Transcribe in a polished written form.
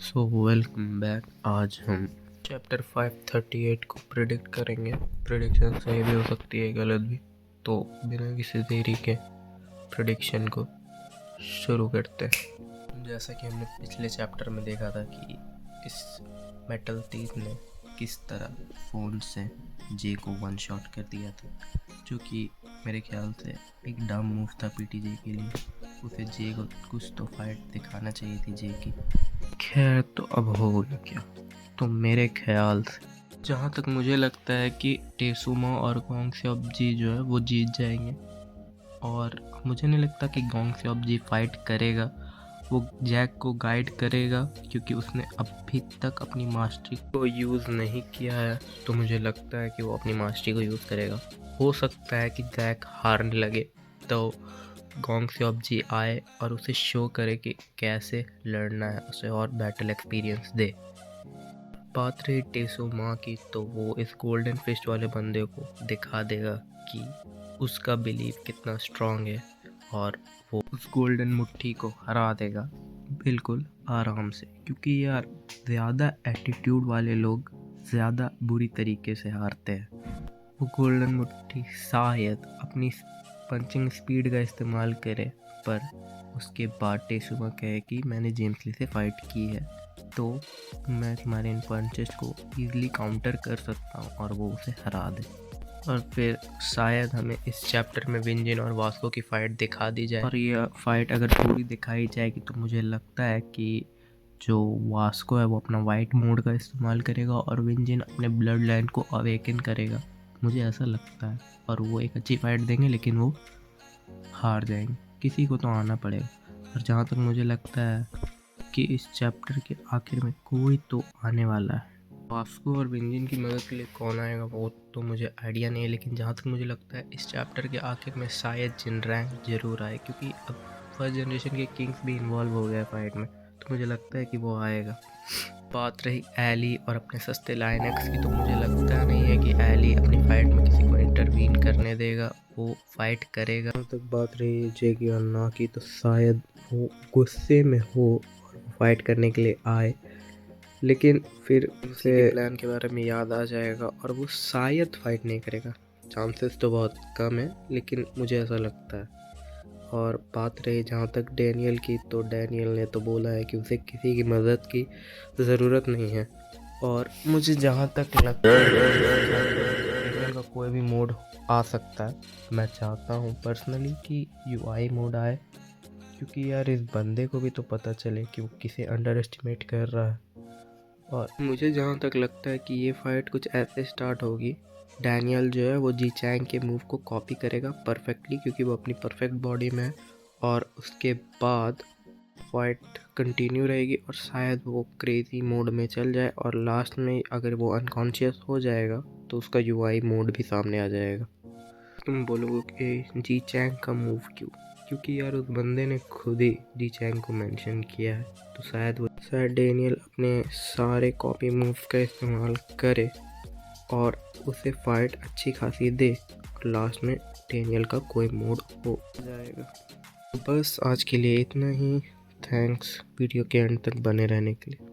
So welcome back. आज हम chapter 538 को प्रिडिक्ट करेंगे। प्रिडिक्शन सही भी हो सकती है, गलत भी। तो बिना किसी देरी के प्रिडिक्शन को शुरू करते हैं। जैसा कि हमने पिछले चैप्टर में देखा था कि इस मेटल तीर ने किस तरह फोन से जे को वन शॉट कर दिया था, जो कि मेरे ख्याल से एक डम मूव था पीटीजे के लिए। उसे जे को कुछ तो फाइट दिखाना चाहिए थी जे की। खैर, तो अब हो गया क्या। तो मेरे ख्याल से जहाँ तक मुझे लगता है कि टेसुमा और गोंगसेओबजी जो है वो जीत जाएंगे, और मुझे नहीं लगता कि गोंगसेओबजी फाइट करेगा। वो जैक को गाइड करेगा क्योंकि उसने अभी तक अपनी मास्टरी को यूज़ नहीं किया है। तो मुझे लगता है कि वो अपनी मास्टरी को यूज़ करेगा। हो सकता है कि जैक हारने लगे तो गोंगसेओबजी आए और उसे शो करे कि कैसे लड़ना है, उसे और बैटल एक्सपीरियंस दे। बात रही टेसुमा की, तो वो इस गोल्डन फिस्ट वाले बंदे को दिखा देगा कि उसका बिलीव कितना स्ट्रांग है, और वो उस गोल्डन मुट्ठी को हरा देगा बिल्कुल आराम से। क्योंकि यार, ज़्यादा एटीट्यूड वाले लोग ज़्यादा बुरी तरीके से हारते हैं। वो गोल्डन मुट्ठी शायद अपनी पंचिंग स्पीड का इस्तेमाल करे, पर उसके बाद टेसुमा कहे कि मैंने जेम्स ली से फाइट की है, तो मैं तुम्हारे इन पंचेस को ईजिली काउंटर कर सकता हूँ, और वो उसे हरा दे। और फिर शायद हमें इस चैप्टर में विंजिन और वास्को की फ़ाइट दिखा दी जाए। और यह फ़ाइट अगर पूरी दिखाई जाएगी तो मुझे लगता है कि जो वास्को है वो अपना वाइट मोड का इस्तेमाल करेगा और विंजिन अपने ब्लड लाइन को अवेकन करेगा। मुझे ऐसा लगता है, और वो एक अच्छी फाइट देंगे, लेकिन वो हार जाएंगे। किसी को तो आना पड़ेगा। और जहाँ तक मुझे लगता है कि इस चैप्टर के आखिर में कोई तो आने वाला है। वास्को और विंजिन की मदद के लिए कौन आएगा वो तो मुझे आइडिया नहीं है, लेकिन जहाँ तक मुझे लगता है इस चैप्टर के आखिर में शायद जिनरैंग जरूर आए, क्योंकि अब फर्स्ट जनरेशन के किंग्स भी इन्वॉल्व हो गए फाइट में, तो मुझे लगता है कि वो आएगा। बात रही एली और अपने सस्ते लाइनेक्स की, तो मुझे लगता नहीं है कि एली अपनी फाइट में किसी को इंटरवीन करने देगा। वो फाइट करेगा। जहाँ तक बात रही जे की अन्ना की, तो शायद वो गुस्से में हो और फाइट करने के लिए आए, लेकिन फिर उसे प्लान के बारे में याद आ जाएगा और वो शायद फाइट नहीं करेगा। चांसेस तो बहुत कम है, लेकिन मुझे ऐसा लगता है। और बात रही जहाँ तक डैनियल की, तो डैनियल ने तो बोला है कि उसे किसी की मदद की ज़रूरत नहीं है, और मुझे जहाँ तक लगता है डैनियल का कोई भी मोड आ सकता है। मैं चाहता हूँ पर्सनली कि यूआई मोड आए, क्योंकि यार इस बंदे को भी तो पता चले कि वो किसे अंडर एस्टिमेट कर रहा है। और मुझे जहाँ तक लगता है कि ये फाइट कुछ ऐसे स्टार्ट होगी, डैनियल जो है वो जी चैंग के मूव को कॉपी करेगा परफेक्टली, क्योंकि वो अपनी परफेक्ट बॉडी में है, और उसके बाद फाइट कंटिन्यू रहेगी और शायद वो क्रेजी मोड में चल जाए, और लास्ट में अगर वो अनकॉन्शियस हो जाएगा तो उसका यूआई मोड भी सामने आ जाएगा। तुम बोलोगे कि जी चैंग का मूव क्यों? क्योंकि यार उस बंदे ने खुद ही जी चैंग को मेंशन किया है, तो शायद डैनियल अपने सारे कॉपी मूव का इस्तेमाल करे और उसे फाइट अच्छी खासी दे, और लास्ट में डैनियल का कोई मोड हो जाएगा। बस आज के लिए इतना ही। थैंक्स वीडियो के एंड तक बने रहने के लिए।